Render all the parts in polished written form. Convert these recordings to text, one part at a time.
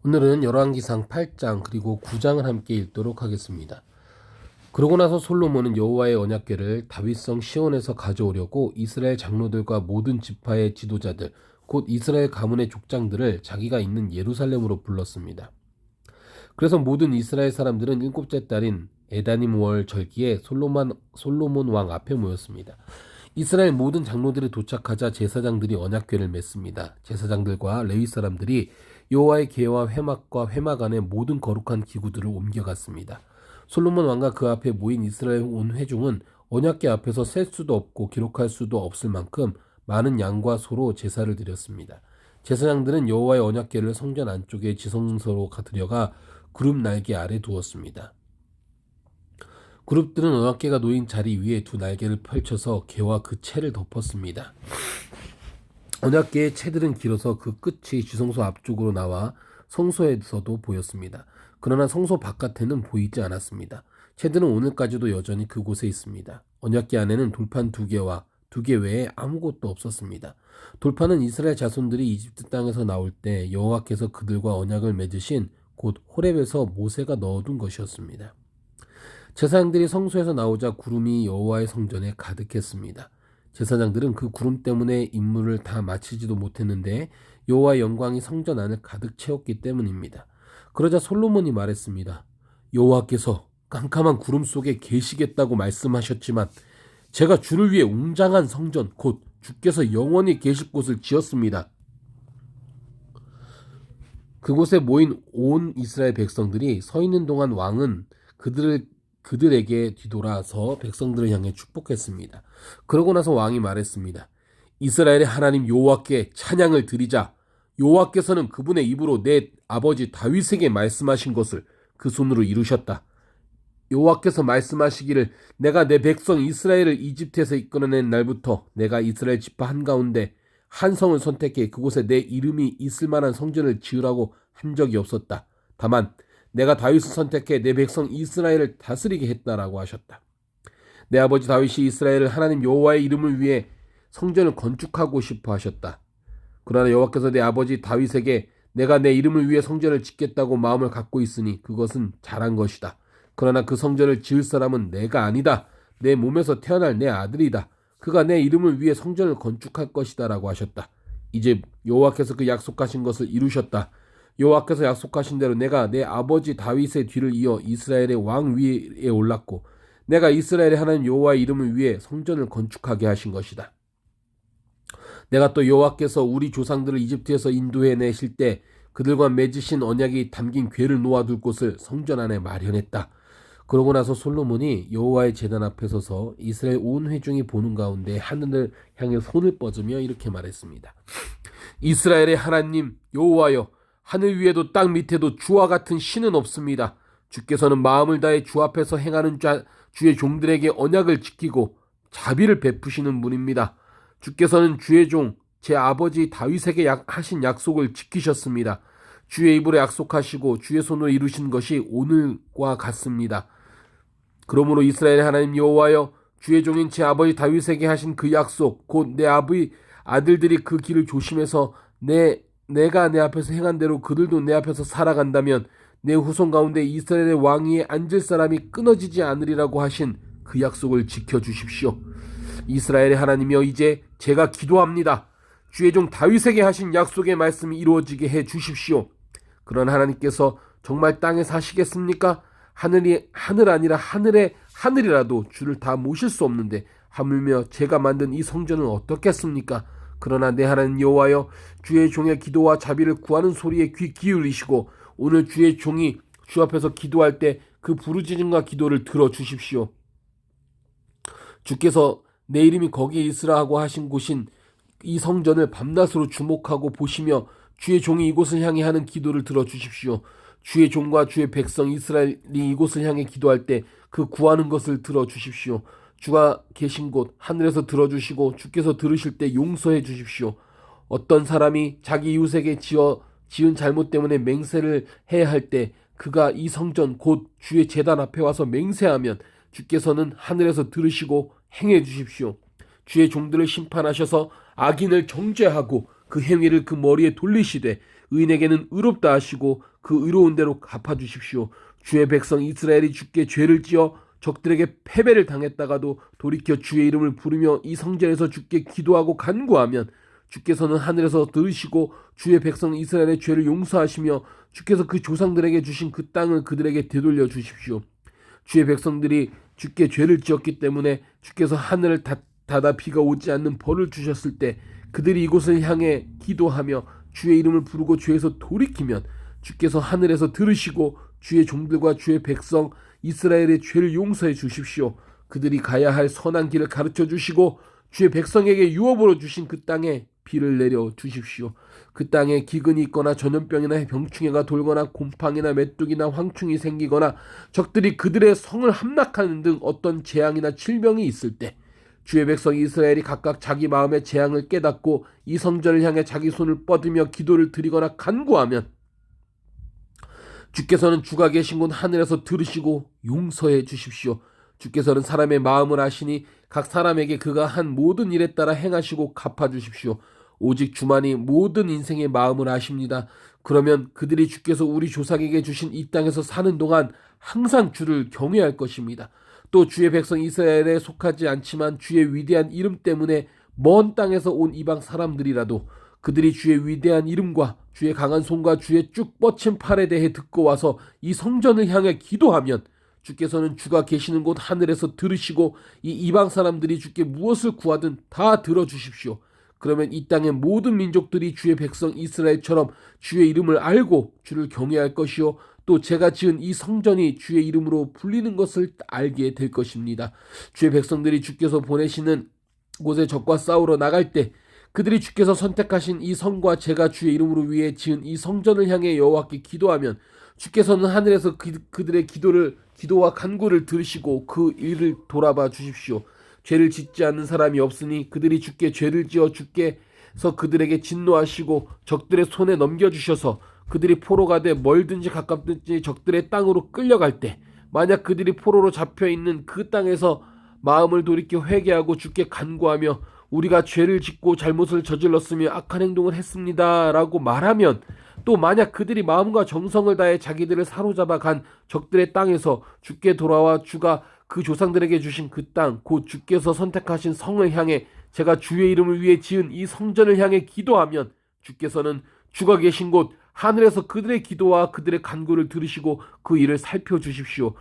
오늘은 열왕기상 8장 그리고 9장을 함께 읽도록 하겠습니다. 그러고 나서 솔로몬은 여호와의 언약궤를 다윗성 시온에서 가져오려고 이스라엘 장로들과 모든 지파의 지도자들 곧 이스라엘 가문의 족장들을 자기가 있는 예루살렘으로 불렀습니다. 그래서 모든 이스라엘 사람들은 일곱째 달인 에다님 월 절기에 솔로몬 왕 앞에 모였습니다. 이스라엘 모든 장로들이 도착하자 제사장들이 언약궤를 맸습니다. 제사장들과 레위 사람들이 여호와의 궤와 회막과 회막 안에 모든 거룩한 기구들을 옮겨갔습니다. 솔로몬 왕과 그 앞에 모인 이스라엘 온 회중은 언약궤 앞에서 셀 수도 없고 기록할 수도 없을 만큼 많은 양과 소로 제사를 드렸습니다. 제사장들은 여호와의 언약궤를 성전 안쪽에 지성소로 들여가 그룹 날개 아래 두었습니다. 그룹들은 언약궤가 놓인 자리 위에 두 날개를 펼쳐서 궤와 그 채를 덮었습니다. 언약궤의 채들은 길어서 그 끝이 지성소 앞쪽으로 나와 성소에서도 보였습니다. 그러나 성소 바깥에는 보이지 않았습니다. 채들은 오늘까지도 여전히 그곳에 있습니다. 언약궤 안에는 돌판 2개와 2개 외에 아무것도 없었습니다. 돌판은 이스라엘 자손들이 이집트 땅에서 나올 때 여호와께서 그들과 언약을 맺으신 곧 호렙에서 모세가 넣어둔 것이었습니다. 제사장들이 성소에서 나오자 구름이 여호와의 성전에 가득했습니다. 제사장들은 그 구름 때문에 임무를 다 마치지도 못했는데 여호와의 영광이 성전 안을 가득 채웠기 때문입니다. 그러자 솔로몬이 말했습니다. 여호와께서 깜깜한 구름 속에 계시겠다고 말씀하셨지만 제가 주를 위해 웅장한 성전 곧 주께서 영원히 계실 곳을 지었습니다. 그곳에 모인 온 이스라엘 백성들이 서 있는 동안 왕은 그들에게 뒤돌아서 백성들을 향해 축복했습니다. 그러고 나서 왕이 말했습니다. 이스라엘의 하나님 여호와께 찬양을 드리자. 여호와께서는 그분의 입으로 내 아버지 다윗에게 말씀하신 것을 그 손으로 이루셨다. 여호와께서 말씀하시기를 내가 내 백성 이스라엘을 이집트에서 이끌어낸 날부터 내가 이스라엘 지파 한가운데 한 성을 선택해 그곳에 내 이름이 있을 만한 성전을 지으라고 한 적이 없었다. 다만 내가 다윗을 선택해 내 백성 이스라엘을 다스리게 했다라고 하셨다. 내 아버지 다윗이 이스라엘을 하나님 여호와의 이름을 위해 성전을 건축하고 싶어 하셨다. 그러나 여호와께서 내 아버지 다윗에게 내가 내 이름을 위해 성전을 짓겠다고 마음을 갖고 있으니 그것은 잘한 것이다. 그러나 그 성전을 지을 사람은 내가 아니다. 내 몸에서 태어날 내 아들이다. 그가 내 이름을 위해 성전을 건축할 것이다 라고 하셨다. 이제 여호와께서 그 약속하신 것을 이루셨다. 여호와께서 약속하신 대로 내가 내 아버지 다윗의 뒤를 이어 이스라엘의 왕 위에 올랐고 내가 이스라엘의 하나님 여호와의 이름을 위해 성전을 건축하게 하신 것이다. 내가 또 여호와께서 우리 조상들을 이집트에서 인도해내실 때 그들과 맺으신 언약이 담긴 궤를 놓아둘 곳을 성전 안에 마련했다. 그러고 나서 솔로몬이 여호와의 제단 앞에 서서 이스라엘 온 회중이 보는 가운데 하늘을 향해 손을 뻗으며 이렇게 말했습니다. 이스라엘의 하나님 여호와여, 하늘 위에도 땅 밑에도 주와 같은 신은 없습니다. 주께서는 마음을 다해 주 앞에서 행하는 주의 종들에게 언약을 지키고 자비를 베푸시는 분입니다. 주께서는 주의 종 제 아버지 다윗에게 하신 약속을 지키셨습니다. 주의 입으로 약속하시고 주의 손으로 이루신 것이 오늘과 같습니다. 그러므로 이스라엘의 하나님 여호와여, 주의 종인 제 아버지 다윗에게 하신 그 약속 곧 내 아들들이 그 길을 조심해서 내가 내 앞에서 행한 대로 그들도 내 앞에서 살아간다면 내 후손 가운데 이스라엘의 왕위에 앉을 사람이 끊어지지 않으리라고 하신 그 약속을 지켜주십시오. 이스라엘의 하나님이여, 이제 제가 기도합니다. 주의 종 다윗에게 하신 약속의 말씀이 이루어지게 해 주십시오. 그러나 하나님께서 정말 땅에 사시겠습니까? 하늘 아니라 하늘이라도 주를 다 모실 수 없는데 하물며 제가 만든 이 성전은 어떻겠습니까? 그러나 내 하나님 여호와여, 주의 종의 기도와 자비를 구하는 소리에 귀 기울이시고 오늘 주의 종이 주 앞에서 기도할 때 그 부르짖음과 기도를 들어주십시오. 주께서 내 이름이 거기에 있으라 하고 하신 곳인 이 성전을 밤낮으로 주목하고 보시며 주의 종이 이곳을 향해 하는 기도를 들어주십시오. 주의 종과 주의 백성 이스라엘이 이곳을 향해 기도할 때 그 구하는 것을 들어주십시오. 주가 계신 곳 하늘에서 들어주시고 주께서 들으실 때 용서해 주십시오. 어떤 사람이 자기 이웃에게 지은 잘못 때문에 맹세를 해야 할 때 그가 이 성전 곧 주의 제단 앞에 와서 맹세하면 주께서는 하늘에서 들으시고 행해 주십시오. 주의 종들을 심판하셔서 악인을 정죄하고 그 행위를 그 머리에 돌리시되 의인에게는 의롭다 하시고 그 의로운 대로 갚아주십시오. 주의 백성 이스라엘이 주께 죄를 지어 적들에게 패배를 당했다가도 돌이켜 주의 이름을 부르며 이 성전에서 주께 기도하고 간구하면 주께서는 하늘에서 들으시고 주의 백성 이스라엘의 죄를 용서하시며 주께서 그 조상들에게 주신 그 땅을 그들에게 되돌려 주십시오. 주의 백성들이 주께 죄를 지었기 때문에 주께서 하늘을 닫아 비가 오지 않는 벌을 주셨을 때 그들이 이곳을 향해 기도하며 주의 이름을 부르고 죄에서 돌이키면 주께서 하늘에서 들으시고 주의 종들과 주의 백성 이스라엘의 죄를 용서해 주십시오. 그들이 가야 할 선한 길을 가르쳐 주시고 주의 백성에게 유업으로 주신 그 땅에 비를 내려 주십시오. 그 땅에 기근이 있거나 전염병이나 병충해가 돌거나 곰팡이나 메뚜기나 황충이 생기거나 적들이 그들의 성을 함락하는 등 어떤 재앙이나 질병이 있을 때 주의 백성 이스라엘이 각각 자기 마음의 재앙을 깨닫고 이 성전을 향해 자기 손을 뻗으며 기도를 드리거나 간구하면 주께서는 주가 계신 곳 하늘에서 들으시고 용서해 주십시오. 주께서는 사람의 마음을 아시니 각 사람에게 그가 한 모든 일에 따라 행하시고 갚아주십시오. 오직 주만이 모든 인생의 마음을 아십니다. 그러면 그들이 주께서 우리 조상에게 주신 이 땅에서 사는 동안 항상 주를 경외할 것입니다. 또 주의 백성 이스라엘에 속하지 않지만 주의 위대한 이름 때문에 먼 땅에서 온 이방 사람들이라도 그들이 주의 위대한 이름과 주의 강한 손과 주의 쭉 뻗친 팔에 대해 듣고 와서 이 성전을 향해 기도하면 주께서는 주가 계시는 곳 하늘에서 들으시고 이 이방 사람들이 주께 무엇을 구하든 다 들어주십시오. 그러면 이 땅의 모든 민족들이 주의 백성 이스라엘처럼 주의 이름을 알고 주를 경외할 것이요 또 제가 지은 이 성전이 주의 이름으로 불리는 것을 알게 될 것입니다. 주의 백성들이 주께서 보내시는 곳에 적과 싸우러 나갈 때 그들이 주께서 선택하신 이 성과 제가 주의 이름으로 위해 지은 이 성전을 향해 여호와께 기도하면 주께서는 하늘에서 그들의 기도와 간구를 들으시고 그 일을 돌아봐 주십시오. 죄를 짓지 않는 사람이 없으니 그들이 주께 죄를 지어 주께서 그들에게 진노하시고 적들의 손에 넘겨주셔서 그들이 포로가 돼 멀든지 가깝든지 적들의 땅으로 끌려갈 때 만약 그들이 포로로 잡혀있는 그 땅에서 마음을 돌이켜 회개하고 주께 간구하며 우리가 죄를 짓고 잘못을 저질렀으며 악한 행동을 했습니다 라고 말하면 또 만약 그들이 마음과 정성을 다해 자기들을 사로잡아 간 적들의 땅에서 주께 돌아와 주가 그 조상들에게 주신 그 땅, 곧 주께서 선택하신 성을 향해 제가 주의 이름을 위해 지은 이 성전을 향해 기도하면 주께서는 주가 계신 곳 하늘에서 그들의 기도와 그들의 간구를 들으시고 그 일을 살펴주십시오.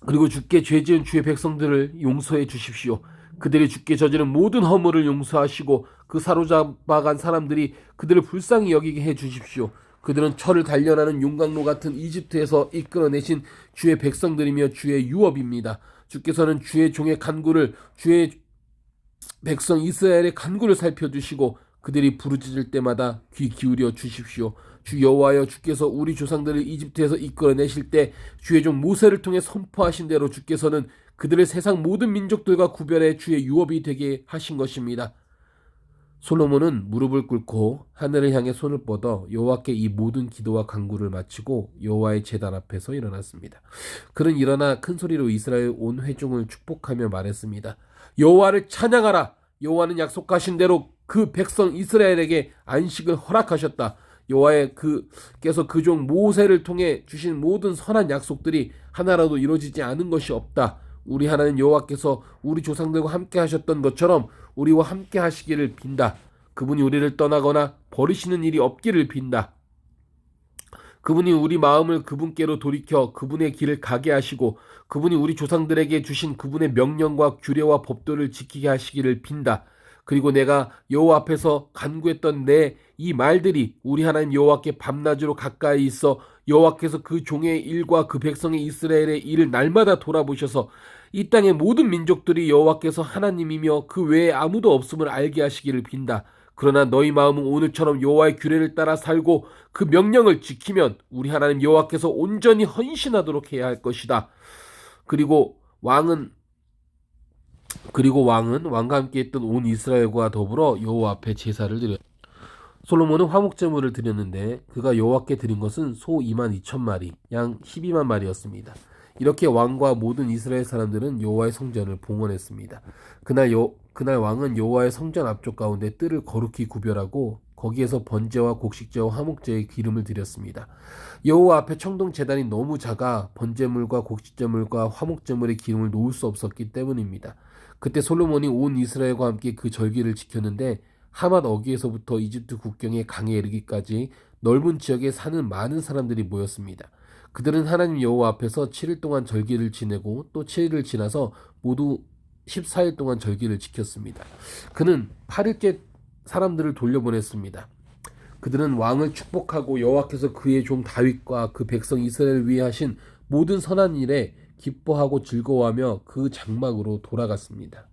그리고 주께 죄 지은 주의 백성들을 용서해 주십시오. 그들이 주께 저지른 모든 허물을 용서하시고 그 사로잡아간 사람들이 그들을 불쌍히 여기게 해 주십시오. 그들은 철을 단련하는 용광로 같은 이집트에서 이끌어내신 주의 백성들이며 주의 유업입니다. 주께서는 주의 종의 간구를 주의 백성 이스라엘의 간구를 살펴주시고 그들이 부르짖을 때마다 귀 기울여 주십시오. 주 여호와여 주께서 우리 조상들을 이집트에서 이끌어내실 때 주의 종 모세를 통해 선포하신 대로 주께서는 그들을 세상 모든 민족들과 구별해 주의 유업이 되게 하신 것입니다. 솔로몬은 무릎을 꿇고 하늘을 향해 손을 뻗어 여호와께 이 모든 기도와 간구를 마치고 여호와의 제단 앞에서 일어났습니다. 그는 일어나 큰 소리로 이스라엘 온 회중을 축복하며 말했습니다. 여호와를 찬양하라. 여호와는 약속하신 대로 그 백성 이스라엘에게 안식을 허락하셨다. 여호와께서 그 종 모세를 통해 주신 모든 선한 약속들이 하나라도 이루어지지 않은 것이 없다. 우리 하나님 여호와께서 우리 조상들과 함께 하셨던 것처럼 우리와 함께 하시기를 빈다. 그분이 우리를 떠나거나 버리시는 일이 없기를 빈다. 그분이 우리 마음을 그분께로 돌이켜 그분의 길을 가게 하시고 그분이 우리 조상들에게 주신 그분의 명령과 규례와 법도를 지키게 하시기를 빈다. 그리고 내가 여호와 앞에서 간구했던 내 이 말들이 우리 하나님 여호와께 밤낮으로 가까이 있어 여호와께서 그 종의 일과 그 백성의 이스라엘의 일을 날마다 돌아보셔서 이 땅의 모든 민족들이 여호와께서 하나님이며 그 외에 아무도 없음을 알게 하시기를 빈다. 그러나 너희 마음은 오늘처럼 여호와의 규례를 따라 살고 그 명령을 지키면 우리 하나님 여호와께서 온전히 헌신하도록 해야 할 것이다. 그리고 왕은 왕과 함께 있던 온 이스라엘과 더불어 여호와 앞에 제사를 드렸다. 솔로몬은 화목제물을 드렸는데 그가 여호와께 드린 것은 소 22,000마리, 양 12만 마리였습니다. 이렇게 왕과 모든 이스라엘 사람들은 여호와의 성전을 봉헌했습니다. 그날 왕은 여호와의 성전 앞쪽 가운데 뜰을 거룩히 구별하고 거기에서 번제와 곡식제와 화목제의 기름을 드렸습니다. 여호와 앞에 청동 제단이 너무 작아 번제물과 곡식제물과 화목제물의 기름을 놓을 수 없었기 때문입니다. 그때 솔로몬이 온 이스라엘과 함께 그 절기를 지켰는데 하맛 어귀에서부터 이집트 국경의 강에 이르기까지 넓은 지역에 사는 많은 사람들이 모였습니다. 그들은 하나님 여호와 앞에서 7일 동안 절기를 지내고 또 7일을 지나서 모두 14일 동안 절기를 지켰습니다. 그는 8일째 사람들을 돌려보냈습니다. 그들은 왕을 축복하고 여호와께서 그의 종 다윗과 그 백성 이스라엘을 위해 하신 모든 선한 일에 기뻐하고 즐거워하며 그 장막으로 돌아갔습니다.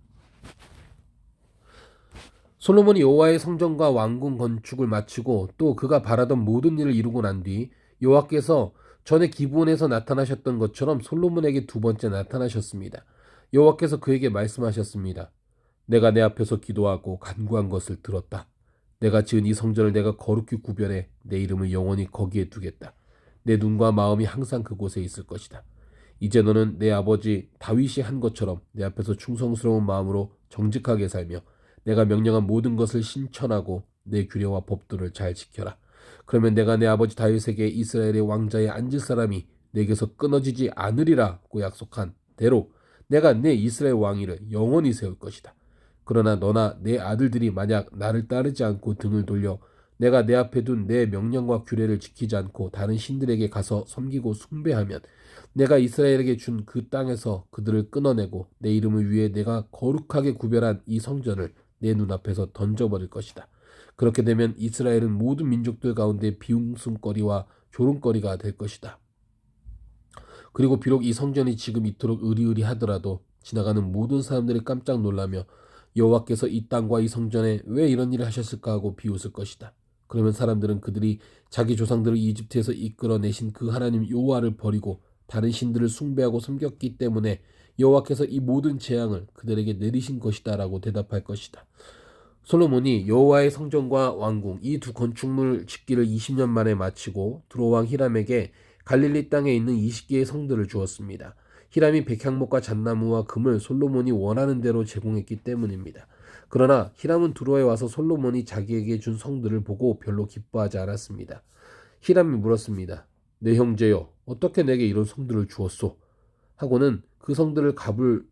솔로몬이 여호와의 성전과 왕궁 건축을 마치고 또 그가 바라던 모든 일을 이루고 난 뒤 여호와께서 전에 기브온에서 나타나셨던 것처럼 솔로몬에게 두 번째 나타나셨습니다. 여호와께서 그에게 말씀하셨습니다. 내가 내 앞에서 기도하고 간구한 것을 들었다. 내가 지은 이 성전을 내가 거룩히 구별해 내 이름을 영원히 거기에 두겠다. 내 눈과 마음이 항상 그곳에 있을 것이다. 이제 너는 내 아버지 다윗이 한 것처럼 내 앞에서 충성스러운 마음으로 정직하게 살며 내가 명령한 모든 것을 신천하고 내 규례와 법도를 잘 지켜라. 그러면 내가 내 아버지 다윗에게 이스라엘의 왕자에 앉을 사람이 내게서 끊어지지 않으리라고 약속한 대로 내가 내 이스라엘 왕위를 영원히 세울 것이다. 그러나 너나 내 아들들이 만약 나를 따르지 않고 등을 돌려 내가 내 앞에 둔 내 명령과 규례를 지키지 않고 다른 신들에게 가서 섬기고 숭배하면 내가 이스라엘에게 준 그 땅에서 그들을 끊어내고 내 이름을 위해 내가 거룩하게 구별한 이 성전을 내 눈앞에서 던져버릴 것이다. 그렇게 되면 이스라엘은 모든 민족들 가운데 비웃음거리와 조롱거리가 될 것이다. 그리고 비록 이 성전이 지금 이토록 으리으리하더라도 지나가는 모든 사람들이 깜짝 놀라며 여호와께서 이 땅과 이 성전에 왜 이런 일을 하셨을까 하고 비웃을 것이다. 그러면 사람들은 그들이 자기 조상들을 이집트에서 이끌어내신 그 하나님 여호와를 버리고 다른 신들을 숭배하고 섬겼기 때문에 여호와께서 이 모든 재앙을 그들에게 내리신 것이다 라고 대답할 것이다. 솔로몬이 여호와의 성전과 왕궁 이 두 건축물 짓기를 20년 만에 마치고 두로왕 히람에게 갈릴리 땅에 있는 20개의 성들을 주었습니다. 히람이 백향목과 잣나무와 금을 솔로몬이 원하는 대로 제공했기 때문입니다. 그러나 히람은 두로에 와서 솔로몬이 자기에게 준 성들을 보고 별로 기뻐하지 않았습니다. 히람이 물었습니다. 내 형제여, 어떻게 내게 이런 성들을 주었소? 하고는 그 성들을 가불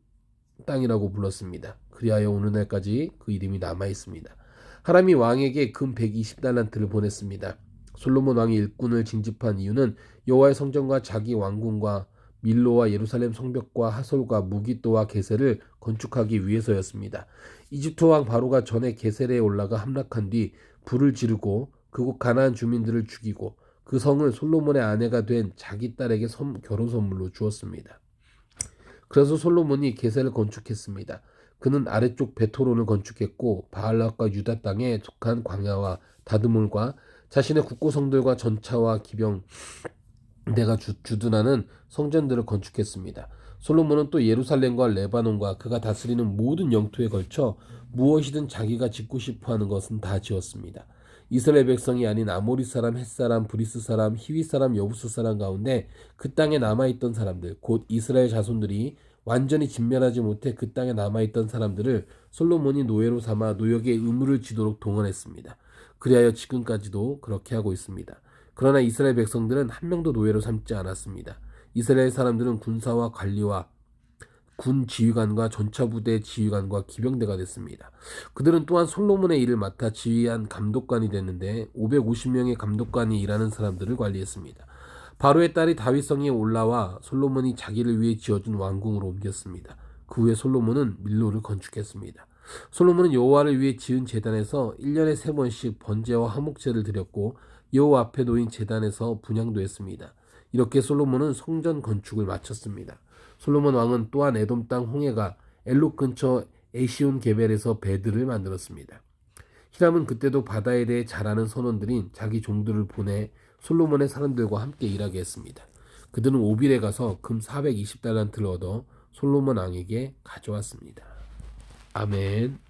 땅이라고 불렀습니다. 그리하여 오늘날까지 그 이름이 남아있습니다. 하람이 왕에게 금 120달란트를 보냈습니다. 솔로몬 왕이 일꾼을 징집한 이유는 여호와의 성전과 자기 왕궁과 밀로와 예루살렘 성벽과 하솔과 무기또와 게셀을 건축하기 위해서였습니다. 이집트 왕 바로가 전에 게셀에 올라가 함락한 뒤 불을 지르고 그곳 가나안 주민들을 죽이고 그 성을 솔로몬의 아내가 된 자기 딸에게 결혼 선물로 주었습니다. 그래서 솔로몬이 게셀을 건축했습니다. 그는 아래쪽 베토론을 건축했고 바알락과 유다 땅에 속한 광야와 다드몰과 자신의 국고성들과 전차와 기병대가 주둔하는 성전들을 건축했습니다. 솔로몬은 또 예루살렘과 레바논과 그가 다스리는 모든 영토에 걸쳐 무엇이든 자기가 짓고 싶어하는 것은 다 지었습니다. 이스라엘 백성이 아닌 아모리 사람, 헷 사람, 브리스 사람, 히위 사람, 여부스 사람 가운데 그 땅에 남아있던 사람들, 곧 이스라엘 자손들이 완전히 진멸하지 못해 그 땅에 남아있던 사람들을 솔로몬이 노예로 삼아 노역의 의무를 지도록 동원했습니다. 그리하여 지금까지도 그렇게 하고 있습니다. 그러나 이스라엘 백성들은 한 명도 노예로 삼지 않았습니다. 이스라엘 사람들은 군사와 관리와 군 지휘관과 전차부대 지휘관과 기병대가 됐습니다. 그들은 또한 솔로몬의 일을 맡아 지휘한 감독관이 됐는데 550명의 감독관이 일하는 사람들을 관리했습니다. 바로의 딸이 다윗성에 올라와 솔로몬이 자기를 위해 지어준 왕궁으로 옮겼습니다. 그 후에 솔로몬은 밀로를 건축했습니다. 솔로몬은 여호와를 위해 지은 제단에서 1년에 3번씩 번제와 화목제를 드렸고 여호와 앞에 놓인 제단에서 분향도 했습니다. 이렇게 솔로몬은 성전 건축을 마쳤습니다. 솔로몬 왕은 또한 에돔 땅 홍해가 엘롯 근처 에시온 게벨에서 배들을 만들었습니다. 히람은 그때도 바다에 대해 잘 아는 선원들인 자기 종들을 보내 솔로몬의 사람들과 함께 일하게 했습니다. 그들은 오빌에 가서 금 420달란트를 얻어 솔로몬 왕에게 가져왔습니다. 아멘.